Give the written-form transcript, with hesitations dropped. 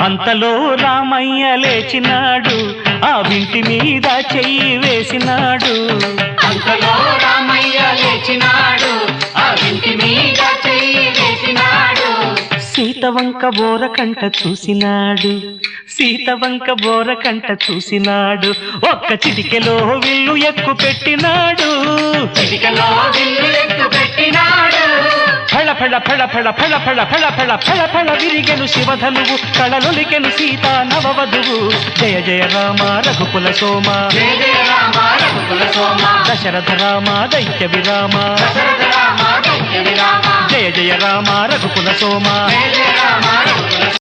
అంతలో రామయ్య లేచినాడు, ఆ వింటి మీద చెయ్యి వేసినాడు. అంతలో రామయ్య లేచినాడు, ఆ వింటి మీద చెయ్యి వేసినాడు. సీతవంక బోరకంట చూసినాడు, సీతవంక బోరకంట చూసినాడు. ఒక్క చిటికెలో విల్లు ఎక్కు పెట్టినాడు, చిటికలో విల్లు ఎక్కు పెట్టినాడు. ఫళ ఫళ ఫళ ఫళ ఫళ ఫళ ఫళ ఫళ ఫళ ఫళ విరిగెను శివధనువు, కళలొలికెను సీతా నవవధువు. జయ జయ రామ రఘుకుల సోమ, జయ జయ రామ రఘుకుల సోమ, దశరథ రామ దైత్య విరామ. దశరథ రామ దైత్య విరామ. జయ జయ రామ రఘుకుల సోమ, జయ జయ రామ రఘుకుల